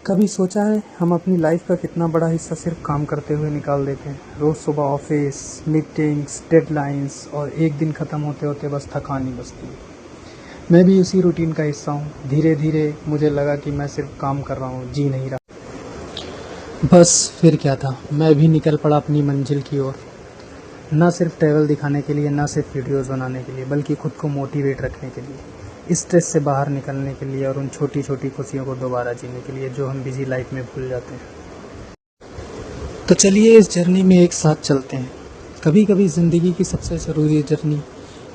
कभी सोचा है हम अपनी लाइफ का कितना बड़ा हिस्सा सिर्फ काम करते हुए निकाल देते हैं। रोज़ सुबह ऑफिस, मीटिंग्स, डेडलाइंस और एक दिन ख़त्म होते होते बस थकान ही बचती है। मैं भी उसी रूटीन का हिस्सा हूँ। धीरे धीरे मुझे लगा कि मैं सिर्फ काम कर रहा हूँ, जी नहीं रहा। बस फिर क्या था, मैं भी निकल पड़ा अपनी मंजिल की ओर। ना सिर्फ ट्रैवल दिखाने के लिए, ना सिर्फ वीडियोस बनाने के लिए, बल्कि खुद को मोटिवेट रखने के लिए, स्ट्रेस से बाहर निकलने के लिए और उन छोटी छोटी खुशियों को दोबारा जीने के लिए जो हम बिजी लाइफ में भूल जाते हैं। तो चलिए इस जर्नी में एक साथ चलते हैं। कभी कभी ज़िंदगी की सबसे ज़रूरी जर्नी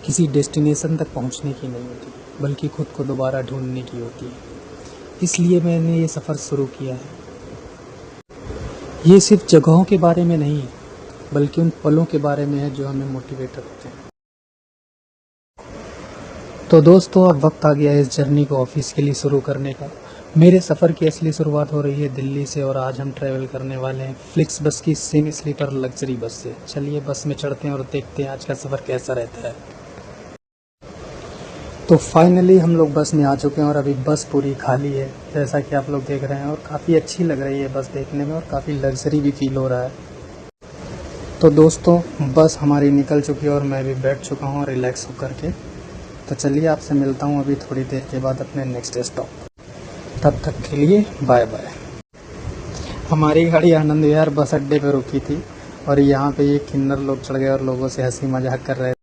किसी डेस्टिनेशन तक पहुंचने की नहीं होती, बल्कि खुद को दोबारा ढूंढने की होती है। इसलिए मैंने ये सफ़र शुरू किया है। ये सिर्फ जगहों के बारे में नहीं है, बल्कि उन पलों के बारे में है जो हमें मोटिवेट रखते हैं। तो दोस्तों, अब वक्त आ गया है इस जर्नी को ऑफिशियली शुरू करने का। मेरे सफ़र की असली शुरुआत हो रही है दिल्ली से और आज हम ट्रैवल करने वाले हैं फ्लिक्स बस की सेमी स्लीपर लग्जरी बस से। चलिए बस में चढ़ते हैं और देखते हैं आज का सफ़र कैसा रहता है। तो फाइनली हम लोग बस में आ चुके हैं और अभी बस पूरी खाली है, जैसा कि आप लोग देख रहे हैं। और काफ़ी अच्छी लग रही है बस देखने में और काफ़ी लग्जरी भी फील हो रहा है। तो दोस्तों, बस हमारी निकल चुकी है और मैं भी बैठ चुका हूँ रिलैक्स होकर के। तो चलिए आपसे मिलता हूँ अभी थोड़ी देर के बाद अपने नेक्स्ट स्टॉप। तब तक के लिए बाय बाय। हमारी गाड़ी आनंद विहार बस अड्डे पर रुकी थी और यहाँ पे ये किन्नर लोग चढ़ गए और लोगों से हंसी मजाक कर रहे थे।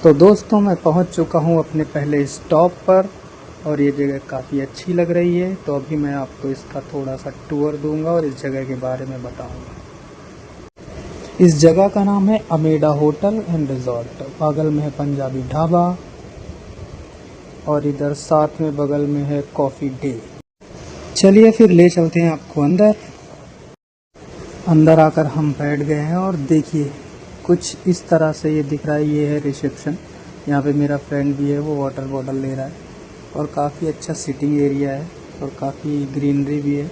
तो दोस्तों, मैं पहुँच चुका हूँ अपने पहले स्टॉप पर और ये जगह काफ़ी अच्छी लग रही है। तो अभी मैं आपको इसका थोड़ा सा टूर दूंगा और इस जगह के बारे में बताऊंगा। इस जगह का नाम है अमेडा होटल एंड रिजॉर्ट। बगल में है पंजाबी ढाबा और इधर साथ में बगल में है कॉफ़ी डे। चलिए फिर ले चलते हैं आपको अंदर। अंदर आकर हम बैठ गए हैं और देखिए कुछ इस तरह से ये दिख रहा है। ये है रिसेप्शन। यहाँ पे मेरा फ्रेंड भी है, वो वाटर बॉटल ले रहा है और काफ़ी अच्छा सिटिंग एरिया है और काफ़ी ग्रीनरी भी है।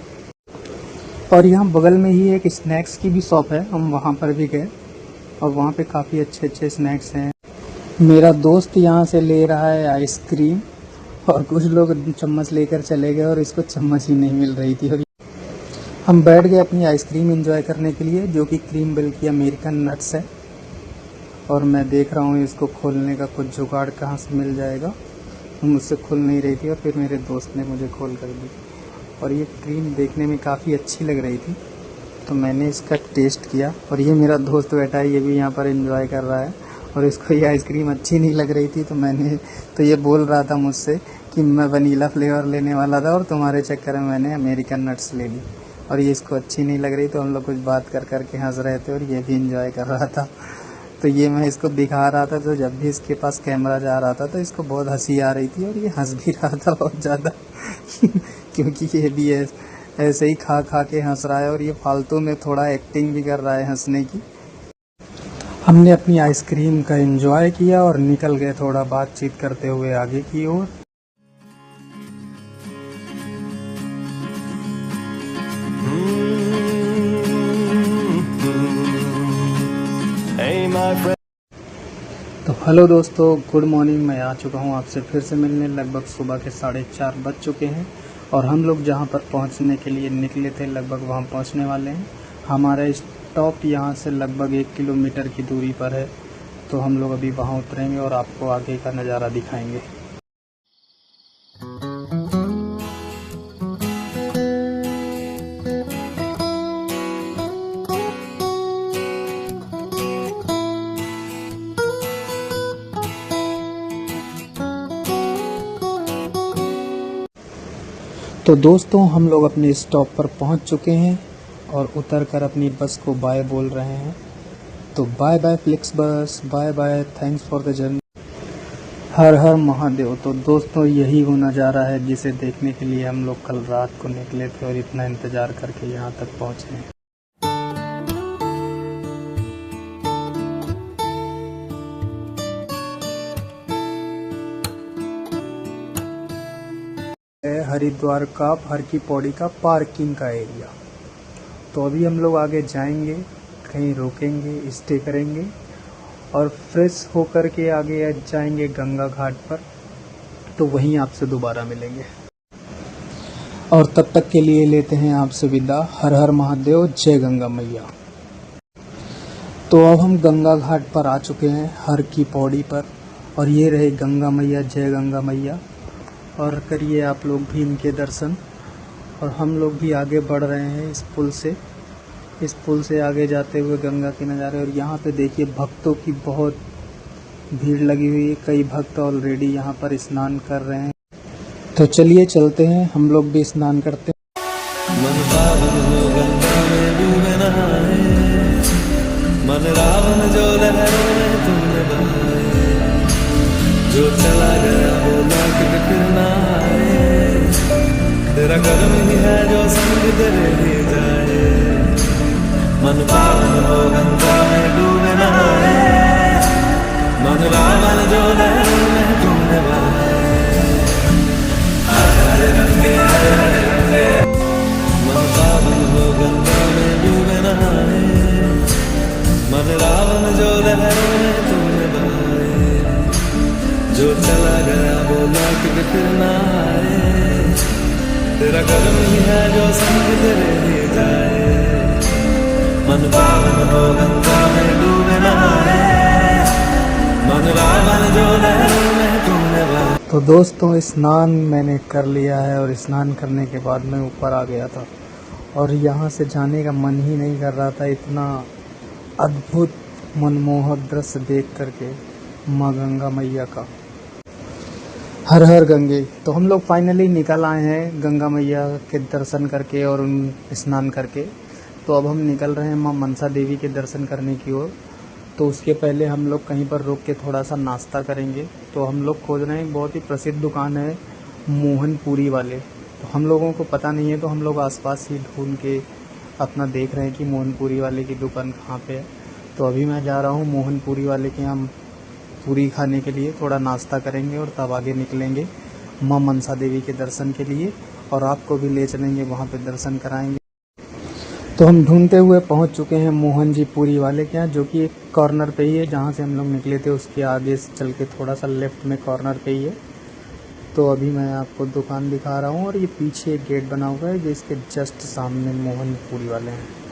और यहाँ बगल में ही एक स्नैक्स की भी शॉप है, हम वहाँ पर भी गए और वहाँ पे काफ़ी अच्छे अच्छे स्नैक्स हैं। मेरा दोस्त यहाँ से ले रहा है आइसक्रीम और कुछ लोग चम्मच लेकर चले गए और इसको चम्मच ही नहीं मिल रही थी। और हम बैठ गए अपनी आइसक्रीम एंजॉय करने के लिए, जो कि क्रीम बेल की अमेरिकन नट्स है। और मैं देख रहा हूँ इसको खोलने का कुछ जुगाड़ कहाँ से मिल जाएगा। मुझसे खुल नहीं रही थी और फिर मेरे दोस्त ने मुझे खोल कर दी और ये क्रीम देखने में काफ़ी अच्छी लग रही थी, तो मैंने इसका टेस्ट किया। और ये मेरा दोस्त बैठा है, ये भी यहाँ पर एंजॉय कर रहा है और इसको ये आइसक्रीम अच्छी नहीं लग रही थी। तो ये बोल रहा था मुझसे कि मैं वनीला फ्लेवर लेने वाला था और तुम्हारे चक्कर में मैंने अमेरिकन नट्स ले ली और ये इसको अच्छी नहीं लग रही। तो हम लोग कुछ बात कर कर के हंस रहे थे और ये भी एंजॉय कर रहा था। तो ये मैं इसको दिखा रहा था, तो जब भी इसके पास कैमरा जा रहा था तो इसको बहुत हंसी आ रही थी और ये हंस भी रहा था बहुत ज़्यादा क्योंकि ये भी ऐसे ही खा खा के हंस रहा है और ये फालतू में थोड़ा एक्टिंग भी कर रहा है हंसने की। हमने अपनी आइसक्रीम का एंजॉय किया और निकल गए थोड़ा बातचीत करते हुए आगे की ओर। तो हेलो दोस्तों, गुड मॉर्निंग। मैं आ चुका हूँ आपसे फिर से मिलने। लगभग सुबह के 4:30 बज चुके हैं और हम लोग जहाँ पर पहुँचने के लिए निकले थे लगभग वहाँ पहुँचने वाले हैं। हमारा स्टॉप यहाँ से लगभग 1 किलोमीटर की दूरी पर है, तो हम लोग अभी वहाँ उतरेंगे और आपको आगे का नज़ारा दिखाएंगे। तो दोस्तों, हम लोग अपने स्टॉप पर पहुंच चुके हैं और उतरकर अपनी बस को बाय बोल रहे हैं। तो bye bye FlixBus, bye bye, thanks for the journey, हर हर महादेव। तो दोस्तों, यही वो नज़ारा है जिसे देखने के लिए हम लोग कल रात को निकले थे और इतना इंतज़ार करके यहाँ तक पहुँचे हैं। हरिद्वार का हर की पौड़ी का पार्किंग का एरिया। तो अभी हम लोग आगे जाएंगे, कहीं रुकेंगे, स्टे करेंगे और फ्रेश होकर के आगे जाएंगे गंगा घाट पर। तो वहीं आपसे दोबारा मिलेंगे। और तब तक के लिए लेते हैं आपसे विदा। हर हर महादेव, जय गंगा मैया। तो अब हम गंगा घाट पर आ चुके हैं, हर की पौड़ी पर, और ये रहे गंगा मैया, जय गंगा मैया। और करिए आप लोग भी इनके दर्शन। और हम लोग भी आगे बढ़ रहे हैं इस पुल से आगे जाते हुए गंगा के नज़ारे। और यहाँ पे देखिए भक्तों की बहुत भीड़ लगी हुई है, कई भक्त ऑलरेडी यहाँ पर स्नान कर रहे हैं। तो चलिए चलते हैं, हम लोग भी स्नान करते हैं। मन पावन हो गंगा में डूबे नहाए, मन रावण जो लहरों में तुमने बहाए, जो चला गया वो लौट के फिर ना आए, तेरा कर्म ही है जो संग तेरे ही जाए। मन पावन हो गंगा में डूबे नहाए, मन रावण जो लहरों में तुमने बहाए, हरे रंगे हरे रंगे। मन पावन हो गंगा में डूबे नहाए, मन रावण जो लहरों में तुमने बहाए, जो चला गया वो लौट के फिर ना आए, तेरा कर्म ही है जो संग तेरे ही जाए। मन पावन हो गंगा में डूबे नहाए, मन रावण जो लहरों में तुमने बहाए। तो दोस्तों स्नान मैंने कर लिया है, और स्नान करने के बाद मैं ऊपर आ गया था, और यहाँ से जाने का मन ही नहीं कर रहा था। इतना अद्भुत मनमोहक दृश्य देख करके माँ गंगा मैया का। हर हर गंगे। तो हम लोग फाइनली निकल आए हैं गंगा मैया के दर्शन करके और उन स्नान करके। तो अब हम निकल रहे हैं माँ मनसा देवी के दर्शन करने की ओर। तो उसके पहले हम लोग कहीं पर रुक के थोड़ा सा नाश्ता करेंगे। तो हम लोग खोज रहे हैं, बहुत ही प्रसिद्ध दुकान है मोहन पूरी वाले। तो हम लोगों को पता नहीं है, तो हम लोग आसपास ही ढूंढ के अपना देख रहे हैं कि मोहन पूरी वाले की दुकान कहाँ पे है। तो अभी मैं जा रहा हूँ मोहन पूरी वाले के यहाँ पूरी खाने के लिए, थोड़ा नाश्ता करेंगे और तब आगे निकलेंगे माँ मनसा देवी के दर्शन के लिए, और आपको भी ले चलेंगे वहाँ पे दर्शन कराएंगे। तो हम ढूंढते हुए पहुँच चुके हैं मोहन जी पूरी वाले के यहाँ, जो कि एक कॉर्नर पे ही है जहाँ से हम लोग निकले थे। उसके आगे से चल के थोड़ा सा लेफ्ट में कॉर्नर पे ही है। तो अभी मैं आपको दुकान दिखा रहा हूँ, और ये पीछे एक गेट बना हुआ है जिसके जस्ट सामने मोहन पूरी वाले हैं।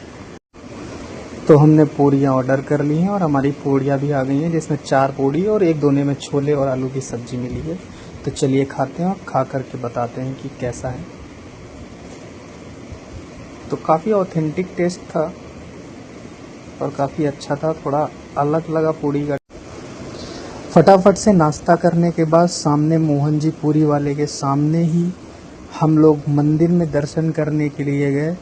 तो हमने पूड़ियाँ ऑर्डर कर ली हैं, और हमारी पूड़ियाँ भी आ गई हैं, जिसमें 4 पूड़ी और एक दोने में छोले और आलू की सब्ज़ी मिली है। तो चलिए खाते हैं और खा करके बताते हैं कि कैसा है। तो काफ़ी ऑथेंटिक टेस्ट था और काफ़ी अच्छा था, थोड़ा अलग लगा पूड़ी का। फटाफट से नाश्ता करने के बाद सामने मोहन जी पूरी वाले के सामने ही हम लोग मंदिर में दर्शन करने के लिए गए,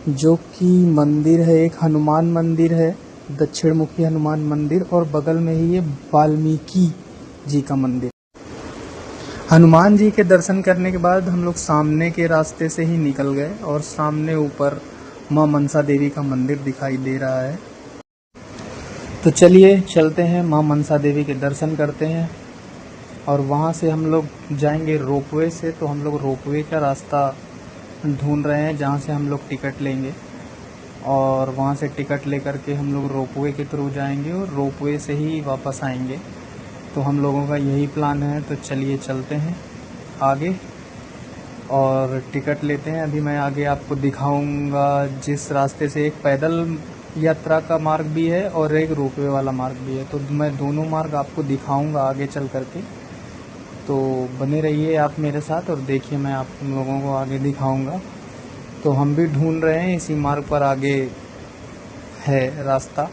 जो कि मंदिर है एक हनुमान मंदिर है, दक्षिण मुखी हनुमान मंदिर, और बगल में ही ये वाल्मीकि जी का मंदिर। हनुमान जी के दर्शन करने के बाद हम लोग सामने के रास्ते से ही निकल गए, और सामने ऊपर माँ मनसा देवी का मंदिर दिखाई दे रहा है। तो चलिए चलते हैं, माँ मनसा देवी के दर्शन करते हैं, और वहाँ से हम लोग जाएंगे रोपवे से। तो हम लोग रोपवे का रास्ता ढूंढ रहे हैं जहाँ से हम लोग टिकट लेंगे, और वहाँ से टिकट लेकर के हम लोग रोपवे के थ्रू जाएंगे और रोपवे से ही वापस आएंगे। तो हम लोगों का यही प्लान है। तो चलिए चलते हैं आगे और टिकट लेते हैं। अभी मैं आगे आपको दिखाऊंगा, जिस रास्ते से एक पैदल यात्रा का मार्ग भी है और एक रोपवे वाला मार्ग भी है। तो मैं दोनों मार्ग आपको दिखाऊंगा आगे चल करके। तो बने रहिए आप मेरे साथ और देखिए, मैं आप लोगों को आगे दिखाऊंगा। तो हम भी ढूंढ रहे हैं, इसी मार्ग पर आगे है रास्ता,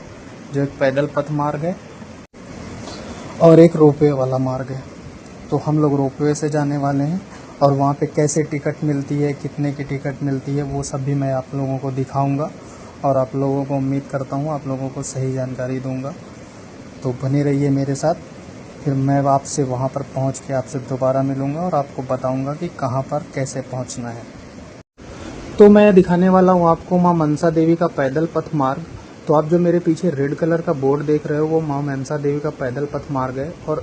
जो एक पैदल पथ मार्ग है और एक रोपवे वाला मार्ग है। तो हम लोग रोपवे से जाने वाले हैं, और वहाँ पे कैसे टिकट मिलती है, कितने की टिकट मिलती है, वो सब भी मैं आप लोगों को दिखाऊंगा, और आप लोगों को उम्मीद करता हूँ आप लोगों को सही जानकारी दूंगा। तो बने रहिए मेरे साथ, फिर मैं आपसे वहाँ पर पहुँच के आपसे दोबारा मिलूँगा और आपको बताऊँगा कि कहाँ पर कैसे पहुँचना है। तो मैं दिखाने वाला हूँ आपको माँ मनसा देवी का पैदल पथ मार्ग। तो आप जो मेरे पीछे रेड कलर का बोर्ड देख रहे हो, वो माँ मनसा देवी का पैदल पथ मार्ग है। और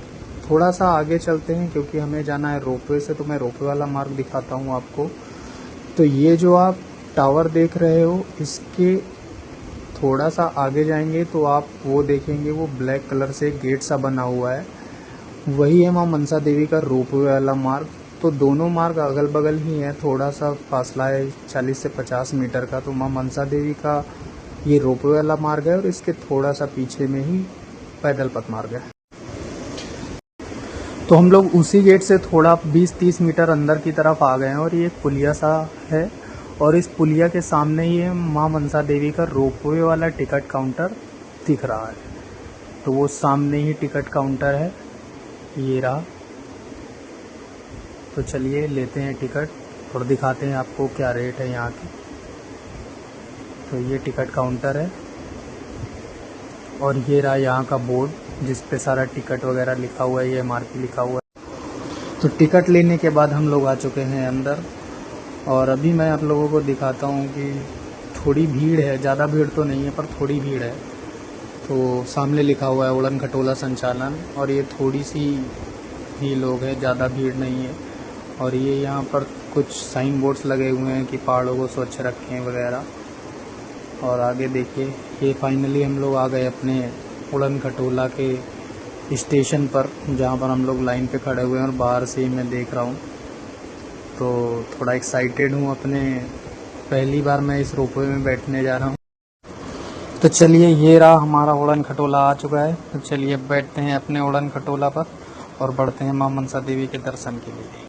थोड़ा सा आगे चलते हैं क्योंकि हमें जाना है रोपवे से, तो मैं रोपवे वाला मार्ग दिखाता हूँ आपको। तो ये जो आप टावर देख रहे हो, इसके थोड़ा सा आगे जाएंगे तो आप वो देखेंगे, वो ब्लैक कलर से गेट सा बना हुआ है, वही है माँ मनसा देवी का रोपवे वाला मार्ग। तो दोनों मार्ग अगल बगल ही है, थोड़ा सा फासला है 40 से 50 मीटर का। तो माँ मनसा देवी का ये रोपवे वाला मार्ग है और इसके थोड़ा सा पीछे में ही पैदल पथ मार्ग है। तो हम लोग उसी गेट से थोड़ा 20-30 मीटर अंदर की तरफ आ गए हैं और ये एक पुलिया सा है और इस पुलिया के सामने ही माँ मनसा देवी का रोपवे वाला टिकट काउंटर दिख रहा है। तो वो सामने ही टिकट काउंटर है, ये रहा। तो चलिए लेते हैं टिकट और दिखाते हैं आपको क्या रेट है यहाँ की। तो ये टिकट काउंटर है और ये रहा यहाँ का बोर्ड जिस पे सारा टिकट वगैरह लिखा हुआ है, ये MRP लिखा हुआ है। तो टिकट लेने के बाद हम लोग आ चुके हैं अंदर और अभी मैं आप लोगों को दिखाता हूँ कि थोड़ी भीड़ है, ज़्यादा भीड़ तो नहीं है पर थोड़ी भीड़ है। तो सामने लिखा हुआ है उड़न खटोला संचालन और ये थोड़ी सी ही लोग हैं, ज़्यादा भीड़ नहीं है। और ये यहाँ पर कुछ साइन बोर्ड्स लगे हुए हैं कि पहाड़ों को स्वच्छ रखें वगैरह। और आगे देखिए ये फाइनली हम लोग आ गए अपने उड़न खटोला के स्टेशन पर, जहाँ पर हम लोग लाइन पे खड़े हुए हैं और बाहर से ही मैं देख रहा हूँ। तो थोड़ा एक्साइटेड हूँ, अपने पहली बार मैं इस रोपवे में बैठने जा रहा हूँ। तो चलिए ये रहा हमारा उड़न खटोला आ चुका है। तो चलिए बैठते हैं अपने उड़न खटोला पर और बढ़ते हैं माँ मनसा देवी के दर्शन के लिए।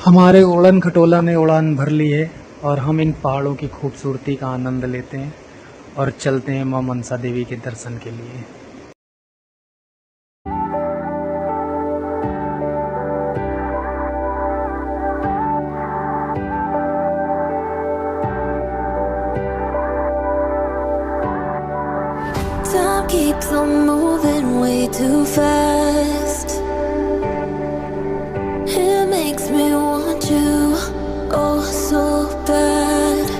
हमारे उड़न खटोला ने उड़ान भर ली है और हम इन पहाड़ों की खूबसूरती का आनंद लेते हैं और चलते हैं माँ मनसा देवी के दर्शन के लिए। Time keeps on moving way too fast. It makes me want you oh so bad.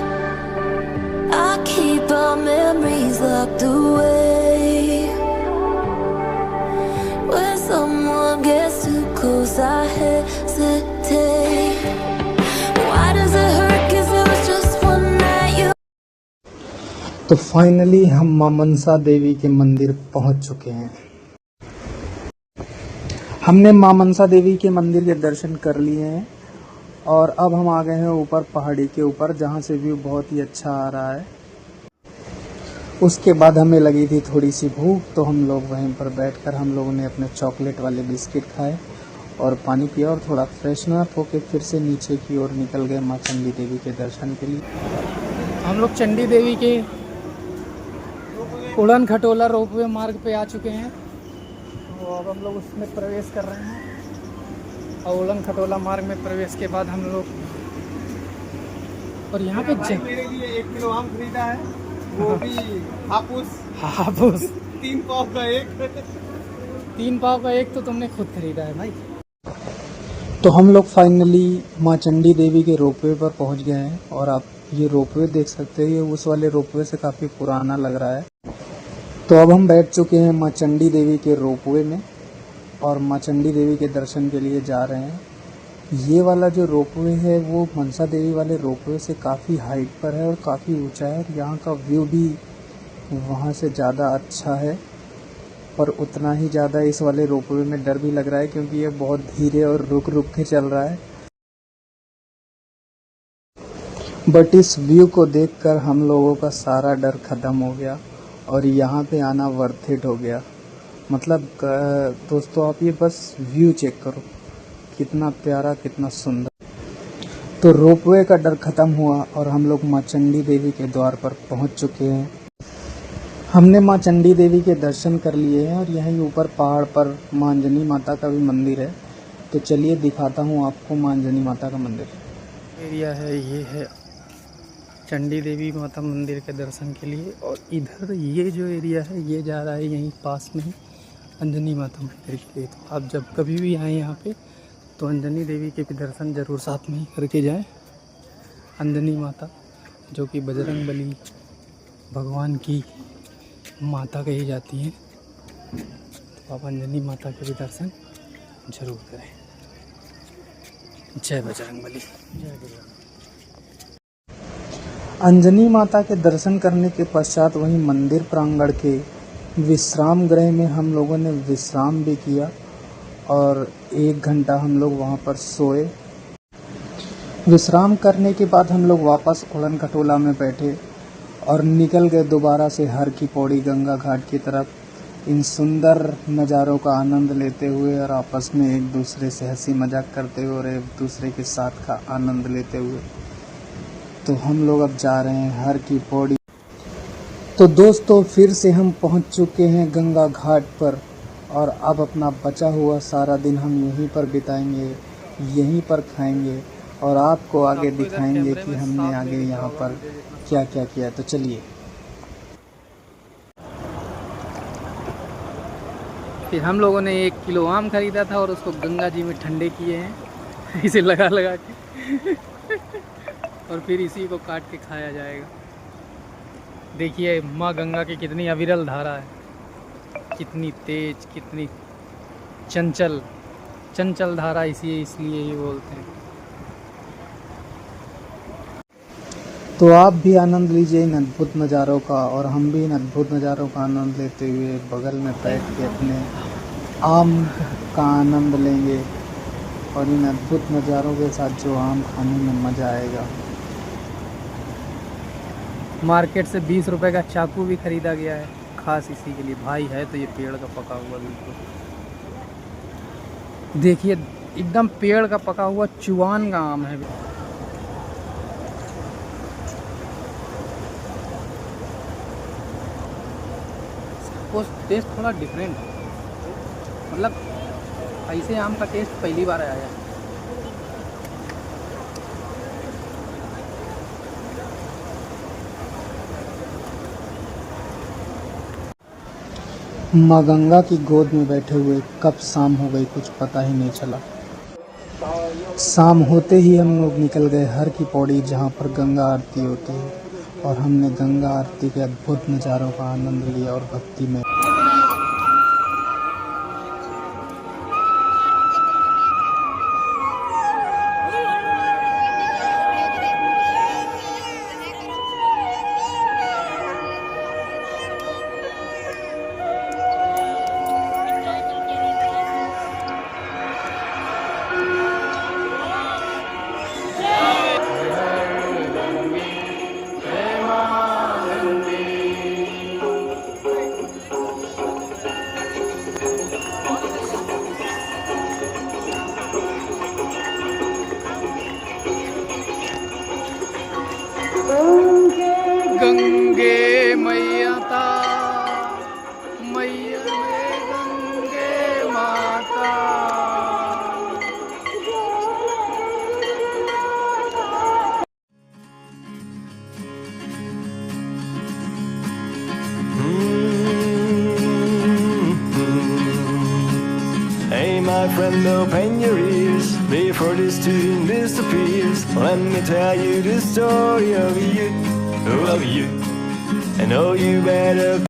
I keep our memories locked away. When someone gets too close, I hesitate. Why does it hurt? 'Cause it was just one night. You तो finally हम माँ मनसा देवी के मंदिर पहुंच चुके हैं। हमने माँ मनसा देवी के मंदिर के दर्शन कर लिए हैं और अब हम आ गए हैं ऊपर पहाड़ी के ऊपर, जहाँ से व्यू बहुत ही अच्छा आ रहा है। उसके बाद हमें लगी थी थोड़ी सी भूख, तो हम लोग वहीं पर बैठकर हम लोगों ने अपने चॉकलेट वाले बिस्किट खाए और पानी पिया और थोड़ा फ्रेशन अप होकर फिर से नीचे की ओर निकल गए माँ चंडी देवी के दर्शन के लिए। हम लोग चंडी देवी के उड़न खटोला रोपवे मार्ग पे आ चुके हैं। तो अब हम लोग उसमें प्रवेश कर रहे हैं और उड़न खटोला मार्ग में प्रवेश के बाद हम लोग और यहाँ पे मेरे लिए 1 किलो आम खरीदा है, वो भी हापुस 3 पाव का एक। 3 पाव का एक तो तुमने खुद खरीदा है भाई। तो हम लोग फाइनली माँ चंडी देवी के रोपवे पर पहुँच गए हैं और आप ये रोपवे देख सकते हैं, ये उस वाले रोपवे से काफ़ी पुराना लग रहा है। तो अब हम बैठ चुके हैं माँ चंडी देवी के रोपवे में और माँ चंडी देवी के दर्शन के लिए जा रहे हैं। ये वाला जो रोपवे है वो मनसा देवी वाले रोपवे से काफ़ी हाइट पर है और काफ़ी ऊंचा है और यहाँ का व्यू भी वहाँ से ज़्यादा अच्छा है। पर उतना ही ज़्यादा इस वाले रोपवे में डर भी लग रहा है क्योंकि ये बहुत धीरे और रुक रुक के चल रहा है। बट इस व्यू को देखकर हम लोगों का सारा डर ख़त्म हो गया और यहाँ पे आना वर्थ इट हो गया। मतलब दोस्तों आप ये बस व्यू चेक करो, कितना प्यारा, कितना सुंदर। तो रोपवे का डर ख़त्म हुआ और हम लोग माँ चंडी देवी के द्वार पर पहुँच चुके हैं। हमने माँ चंडी देवी के दर्शन कर लिए हैं और यहीं ऊपर पहाड़ पर माँ अंजनी माता का भी मंदिर है। तो चलिए दिखाता हूँ आपको माँ अंजनी माता का मंदिर। एरिया है, ये है चंडी देवी माता मंदिर के दर्शन के लिए और इधर ये जो एरिया है ये जा रहा है यहीं पास में ही अंजनी माता मंदिर के लिए। तो आप जब कभी भी आएँ यहाँ पे तो अंजनी देवी के भी दर्शन ज़रूर साथ में ही करके जाएं। अंजनी माता जो कि बजरंग बली भगवान की माता कही जाती हैं, तो आप अंजनी माता के भी दर्शन जरूर करें। जय बजरंग बली। जय बजरंग। अंजनी माता के दर्शन करने के पश्चात वहीं मंदिर प्रांगण के विश्राम गृह में हम लोगों ने विश्राम भी किया और 1 घंटा हम लोग वहाँ पर सोए। विश्राम करने के बाद हम लोग वापस उड़न खटोला में बैठे और निकल गए दोबारा से हर की पौड़ी गंगा घाट की तरफ, इन सुंदर नज़ारों का आनंद लेते हुए और आपस में एक दूसरे से हंसी मजाक करते हुए और एक दूसरे के साथ का आनंद लेते हुए। तो हम लोग अब जा रहे हैं हर की पौड़ी। तो दोस्तों फिर से हम पहुंच चुके हैं गंगा घाट पर और अब अपना बचा हुआ सारा दिन हम यहीं पर बिताएंगे, यहीं पर खाएंगे और आपको आगे दिखाएंगे कि हमने आगे यहाँ पर क्या क्या किया। तो चलिए। फिर हम लोगों ने 1 किलो आम खरीदा था और उसको गंगा जी में ठंडे किए हैं इसे लगा लगा के और फिर इसी को काट के खाया जाएगा। देखिए माँ गंगा की कितनी अविरल धारा है, कितनी तेज, कितनी चंचल धारा, इसलिए ही बोलते हैं। तो आप भी आनंद लीजिए इन अद्भुत नज़ारों का और हम भी इन अद्भुत नज़ारों का आनंद लेते हुए बगल में बैठ के अपने आम का आनंद लेंगे और इन अद्भुत नज़ारों के साथ जो आम खाने में मज़ा आएगा। मार्केट से 20 रुपए का चाकू भी खरीदा गया है खास इसी के लिए। भाई है तो ये पेड़ का पका हुआ, बिल्कुल देखिए एकदम पेड़ का पका हुआ चुआन का आम है। वो टेस्ट थोड़ा डिफरेंट है, मतलब ऐसे आम का टेस्ट पहली बार आया है। माँ गंगा की गोद में बैठे हुए कब शाम हो गई कुछ पता ही नहीं चला। शाम होते ही हम लोग निकल गए हर की पौड़ी जहाँ पर गंगा आरती होती है और हमने गंगा आरती के अद्भुत नज़ारों का आनंद लिया और भक्ति में। गंगे मैया ता मैया रे गंगे माता। Hey my friend, open your ears before this tune disappears. Let me tell you the story of you. I know you better